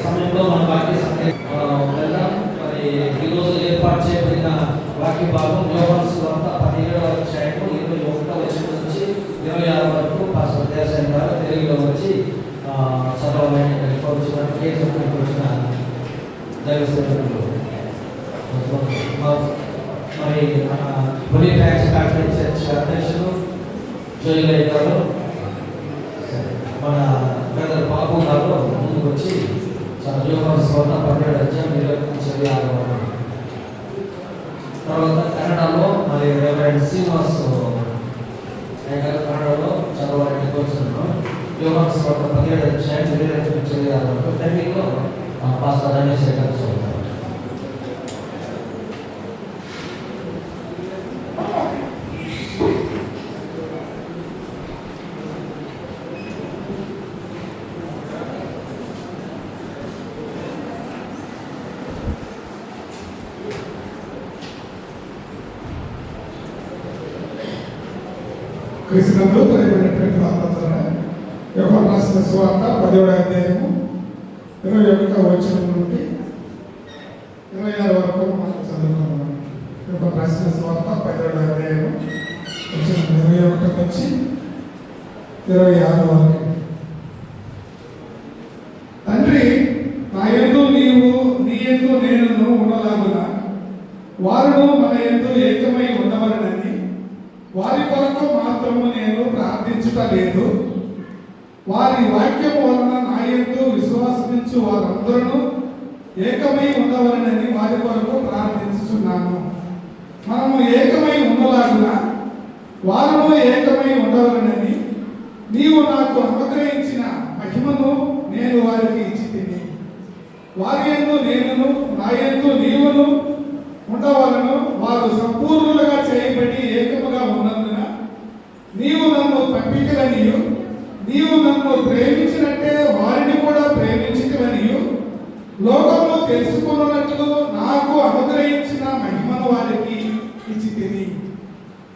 సమయంలో మన వాక్య మరి ఈరోజు ఏర్పాటు చేయబడిన వాక్య భాగం యోహాను సువార్త 17వ అధ్యాయము 21వ వచనం నుంచి 26 వరకు పాస్టర్ దేవసేన గారు తెలుగులో వచ్చి చదవడానికి వచ్చిన దైవసేవకులు మరి మన పొలి ట్యాక్స్ కాన్ఫరెన్స్ చర్చ్ అధ్యక్షులు జోయిలయ్య గారు మన బ్రదర్ బాబు గారు ముందుకు వచ్చి యోహాను సువార్త 17వ అధ్యాయం 26వ వచనం. తర్వాత కన్నడలో మరి రెవరెండ్ శ్రీనివాస్ కన్నడలో చదవాలని కోరుతున్నాను. యోహాను సువార్త 17వ అధ్యాయం 26వ వరకు తెలుగులో పాస్టర్ రమేష్ గారు చదువుతారు. క్రీస్తునందు ప్రియమైనటువంటి వార్తలను యోహాను రాసిన సువార్త 10వ అధ్యాయము 21వ వచనం నుండి 26 వరకు మనం చదువుకున్నాం. యోహాను రాసిన సువార్త 10వ అధ్యాయము వచనం 21 నుంచి 26 వరకు. తండ్రి, నా యందు నీవు, నీ యందు నేను ఉండలాగున వారును మన యందు ఏకమై ఉండవలనని వారి కొరకు మాత్రము నేను ప్రార్థించుట లేదు. వారి వాక్యము వలన నా యందు విశ్వాసించు వారందరూ ఏకమై ఉండవలనని వారి కొరకు ప్రార్థించుచున్నాను. మనము ఏకమై ఉండలాగున వారును ఏకమై ఉండవలనని నీవు నాకు అనుగ్రహించిన మహిమను నేను వారికి ఇచ్చితిని. వారి యందు నేనును, నా యందు నీవును ఉండవలను. వారు సంపూర్ణులుగా చేయబడి ఏకముగా ఉన్నందున నీవు నన్ను పంపికలనియు, నీవు నన్ను ప్రేమించినట్టే వారిని కూడా ప్రేమించితివనియు లోకము తెలుసుకున్నట్లు నాకు అనుగ్రహించిన మహిమను వారికి ఇచ్చితిని.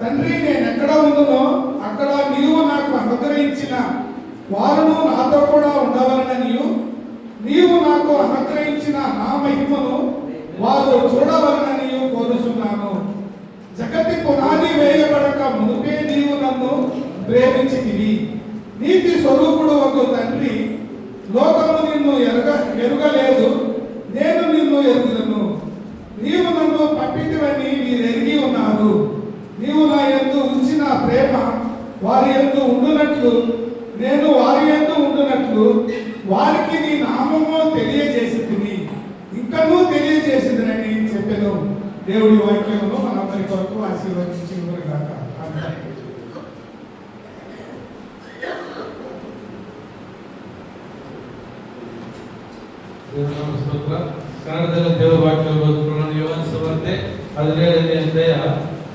తండ్రి, నేను ఎక్కడ ఉందునో అక్కడ నీవు నాకు అనుగ్రహించిన వారును నాతో కూడా ఉండవలననియు, నీవు నాకు అనుగ్రహించిన నా మహిమను వారు చూడవలనని కోరుచున్నాను. జగతి పునాది వేయబడక మునుపే నీవు నన్ను ప్రేమించితివి. నీతి స్వరూపుడు ఒక తండ్రి, లోకము నిన్ను ఎరుగలేదు, నేను నిన్ను ఎరుగుదను. నీవు నన్ను పంపితివని మీరు ఎరిగి ఉన్నారు. నీవు నా యందు ఉంచిన ప్రేమ వారి యందు ఉండునట్లు, నేను వారి యందు ఉండునట్లు వారికి నీ నామము తెలియజేసితిని, ఇంకనూ తెలియజేసిందని చెప్పాను. దేవుడి వాక్యంలో మనందరి కొరకు ఆశీర్వదించి గాక. ಕನ್ನಡದಲ್ಲಿ ದೇವರ ವಾಕ್ಯ ಓದಿಕೊಳ್ಳೋಣ. ಯೋಹಾನು ಸುವಾರ್ತೆ 17ನೇ ಅಧ್ಯಾಯ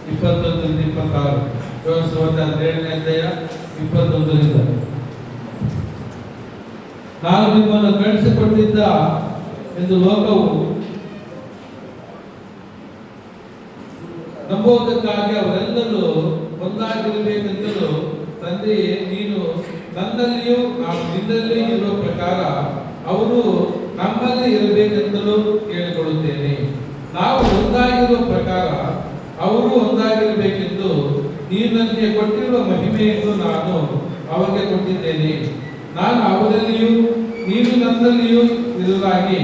21-26. ಯೋಹಾನು ಸುವಾರ್ತೆ 17ನೇ ಅಧ್ಯಾಯ 21ರಿಂದ. ನಾನು ನಿಮ್ಮನ್ನು ಕಳಿಸಿಕೊಟ್ಟಿದ್ದ ಎಂದು ಲೋಕವು ನಂಬುವುದಕ್ಕಾಗಿ ಅವರೆಲ್ಲರೂ ಒಂದಾಗಿರಬೇಕೆಂದಲೂ ತಂದೆಯೇ, ನೀನು ನನ್ನಲ್ಲಿಯೂ ನಾನು ನಿನ್ನಲ್ಲಿಯೂ ಇರುವ ಪ್ರಕಾರ ಅವರು ನಮ್ಮಲ್ಲಿ ಇರಬೇಕೆಂದಲೂ ಕೇಳಿಕೊಳ್ಳುತ್ತೇನೆ. ನಾವು ಒಂದಾಗಿರುವ ಪ್ರಕಾರ ಅವರು ಒಂದಾಗಿರಬೇಕೆಂದು ನೀನು ನನಗೆ ಕೊಟ್ಟಿರುವ ಮಹಿಮೆಯನ್ನು ನಾನು ಅವರಿಗೆ ಕೊಟ್ಟಿದ್ದೇನೆ. ನಾನು ಅವರಲ್ಲಿಯೂ ನೀನು ನನ್ನಲ್ಲಿಯೂ ಇರುವುದಾಗಿ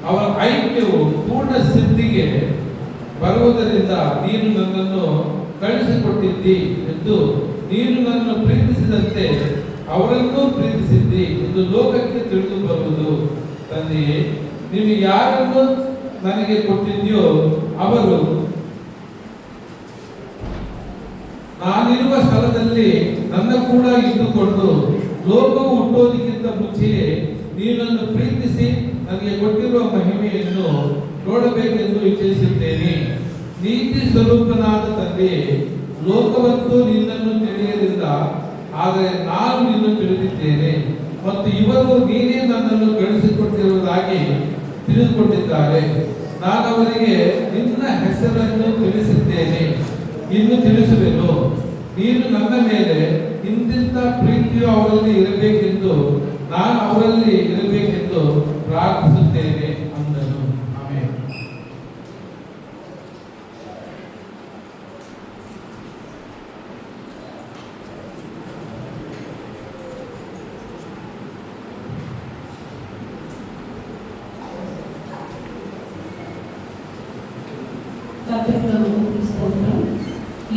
ಅವರ ಐಕ್ಯವು ಪೂರ್ಣ ಸಿದ್ಧಿಗೆ ಬರುವುದರಿಂದ ನೀನು ನನ್ನನ್ನು ಕಳಿಸಿಕೊಟ್ಟಿದ್ದಿ ಎಂದು ನೀನು ನನ್ನನ್ನು ಪ್ರೀತಿಸಿದಂತೆ ಅವರನ್ನೂ ಪ್ರೀತಿಸಿದ್ದಿ ಎಂದು ಲೋಕಕ್ಕೆ ತಿಳಿದು ಬರುವುದು. ತಂದೆಯೇ, ನೀನು ಯಾರನ್ನು ನನಗೆ ಕೊಟ್ಟಿದ್ಯೋ ಅವರು ನಾನಿರುವ ಸ್ಥಳದಲ್ಲಿ ನನ್ನ ಕೂಡ ಇದ್ದುಕೊಂಡು ಲೋಕವು ಹುಟ್ಟೋದಕ್ಕಿಂತ ಮುಂಚೆಯೇ ನೀನನ್ನು ಪ್ರೀತಿಸಿ ನನಗೆ ಕೊಟ್ಟಿರುವ ಮಹಿಮೆಯನ್ನು ನೋಡಬೇಕೆಂದು ಇಚ್ಛಿಸುತ್ತೇನೆ. ನೀತಿ ಸ್ವರೂಪನಾದ ತಂದೆಯೇ, ಲೋಕವಂತೂ ನಿನ್ನನ್ನು ತಿಳಿಯಲಿಲ್ಲ, ಆದರೆ ನಾನು ನಿನ್ನನ್ನು ತಿಳಿದಿದ್ದೇನೆ ಮತ್ತು ಇವರು ನೀನೇ ನನ್ನನ್ನು ಹೇಳಿದ್ದಾರೆ. ನಾನು ಅವರಿಗೆ ನಿನ್ನ ಹೆಸರನ್ನು ತಿಳಿಸಿದ್ದೇನೆ, ಇನ್ನು ತಿಳಿಸುವೆನು. ನೀನು ನನ್ನ ಮೇಲೆ ಇಂತಿಂತ ಪ್ರೀತಿಯು ಅವರಲ್ಲಿ ಇರಬೇಕೆಂದು ನಾನು ಅವರಲ್ಲಿ ಇರಬೇಕೆಂದು ಪ್ರಾರ್ಥಿಸುತ್ತೇನೆ ಅಂದನು. ಆಮೆನ್.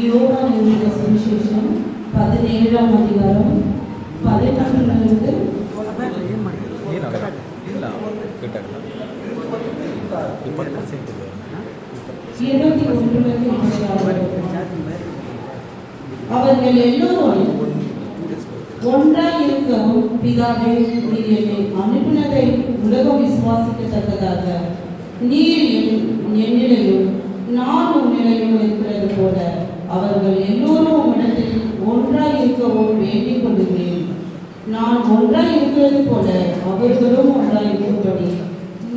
யோவான் சுவிசேஷம் 17ஆம் அதிகாரம் 11 அவர்கள் எல்லோரும் ஒன்றாய் இருக்கவும் பிதாவே நீர் என்னை அனுப்பினதை உலகம் விசுவாசிக்கத்தக்கதாக நீர் என்னிலையும் நான் உன்னிலையும் இருக்கிறது போல அவர்கள் எல்லோரும் உம்மிடத்தில் ஒன்றாய் இருக்கவும் வேண்டிக் கொள்கிறேன். நான் ஒன்றாய் இருக்கிறது போல அவர்களும் ஒன்றாய் இருக்கும்படி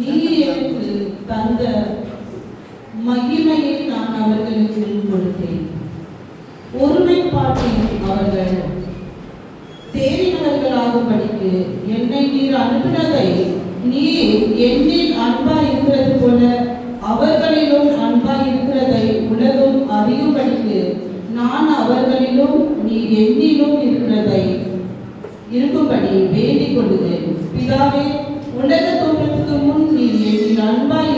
நீர் எனக்கு தந்த மகிமையை நான் அவர்களுக்கு கொடுத்தேன். ஒருமைப்பாட்டில் அவர்கள் தேறினவர்களாகும்படிக்கு என்னை நீர் அனுப்பினதை நீர் என்னில் அன்பாய் இருக்கிறது போல அவர்களிலும் அன்பாய் இருக்கிறதை உலகம் அறியும்படிக்கு நான் அவர்களிலும் நீர் என்னிலும் இருக்கும்படி வேண்டிக் கொள்கிறேன். பிதாவே, உலக தோற்றத்துக்கு முன் நீர் என்னில் அன்பாய்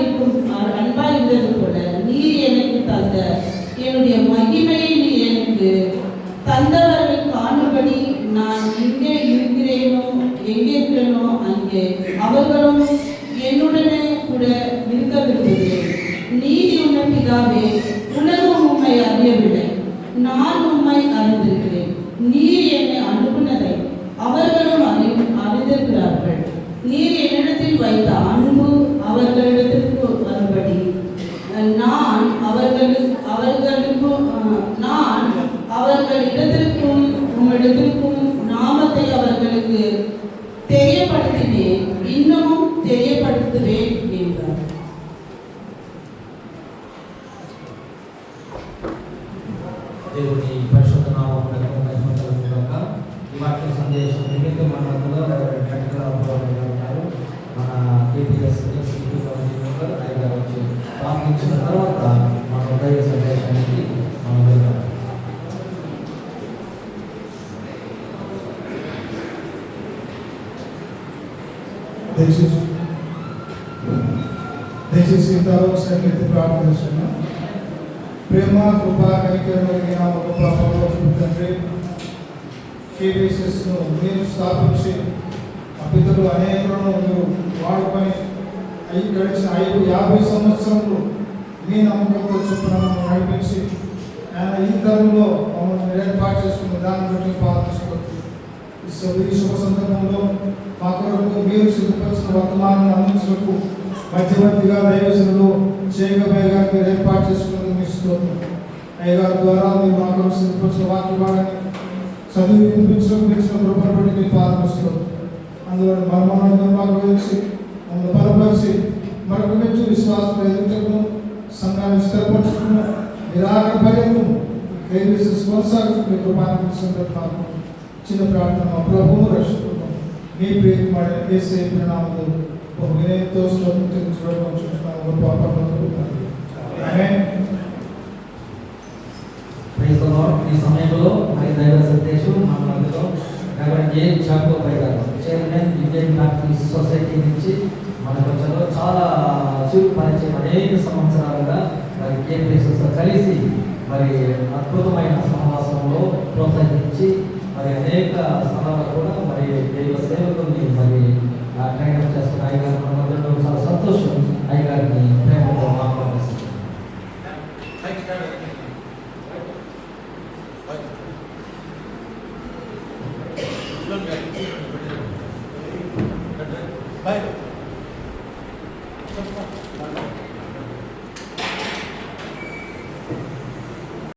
இருந்தது போல நீர் எனக்கு தந்த என்னுடைய மகிமையை நீர் எனக்கு தந்தவர்கள் காணும்படி நான் எங்கே இருக்கிறேனோ அங்கே அவர்களும் என்னுடனே கூட இருக்க விரும்புகிறேன். நீதி உள்ள பிதாவே, உலகம் உம்மை அறியவில்லை, நான் உம்மை அறிந்திருக்கிறேன். நீர் என்னை அனுப்பினதை அவர்களும் அறிந்திருக்கிறார்கள். நீர் என்னிடத்தில் வைத்த அன்பு அவர்களிடத்திற்கு வரும்படி நான் அவர்களிடத்திற்கும் உம்மிடத்திற்கும் நாமத்தை அவர்களுக்கு தெரியப்படுத்தினேன், இன்னமும் தெரியப்படுத்துவேன் என்றார். దేవుని పరిశుద్ధ నామమునకు మహిమ కలుగును గాక. ఈ వాక్య సందేశం నిమిత్త మనలో ఉన్నారు. మన కేపీఎస్ ఆయన వచ్చి ప్రార్థించిన తర్వాత మన ఉదయ సందేశానికి మనం వెళ్తాం. దయచేసి ఒకసారి ప్రార్థిస్తున్నాం. ప్రేమ కృపా కనికరమైన ఒక పరలోకపు తండ్రి, కేబీఎస్ఎస్ను మీరు స్థాపించి పితరులు అనేకులను మీరు వాడుకొని గడిచిన 50 సంవత్సరములు మీ నమ్మకంతో చొప్పున నడిపించి ఈ తరంలో మమ్మల్ని ఏర్పాటు చేసుకున్న దాన్ని బట్టి పాల్గొనవచ్చు. ఈ శుభ సందర్భంలో మా కొరకు మీరు సిద్ధపరిచిన వర్తమానాన్ని అందించినకు మధ్యవర్తిగా దైవజనులు చేయగబోయే గారు మీరు ఏర్పాటు చేసుకున్నది మీ స్తోత్రం. అయ్యగారి ద్వారా మీరు మా కొరకు సిద్ధపరిచిన వాక్య భాగాన్ని చదివి వినిపించిన కృపను బట్టి మీ పాల్గొస్తారు. అందులో మర్మలను మాకు గురించి మమ్మల్ని బలపరిచి మరొక నుంచి విశ్వాసం ఎదుర్కొను సంఘాన్ని స్థిరపరచుకును నిరాకర పర్యంతం కొనసాగుతూ మీ కృపాన్ని చిన్న ప్రార్థన మా ప్రభువును రక్షిస్తున్నాం. మీ ప్రియకుమారు యేసయ్య నామములో వినయంతో స్తుతించడం చూస్తున్నాము. ఆమేన్. Praise the Lord. ఈ సమయంలో మరి దైవ సందేశం మన మధ్యలో రెవరెండ్ జే చాకోపై గారు చైర్మన్ ఇండియన్ బ్యాప్టిస్ట్ సొసైటీ నుంచి మనకు వచ్చారు. చాలా చురుకు పరిచయం, అనేక సంవత్సరాలుగా మరి కేపీఎస్తో కలిసి మరి అద్భుతమైన సహవాసంలో ప్రోత్సహించి మరి అనేక స్థలాల్లో కూడా మరి దైవ సేవకుల్ని మరి ట్రైనప్ చేస్తున్న అయ్యగారు మన మధ్యలో చాలా సంతోషం. అయ్యగారిని ప్రేమతో మాట్లాడుతుంది. Bye.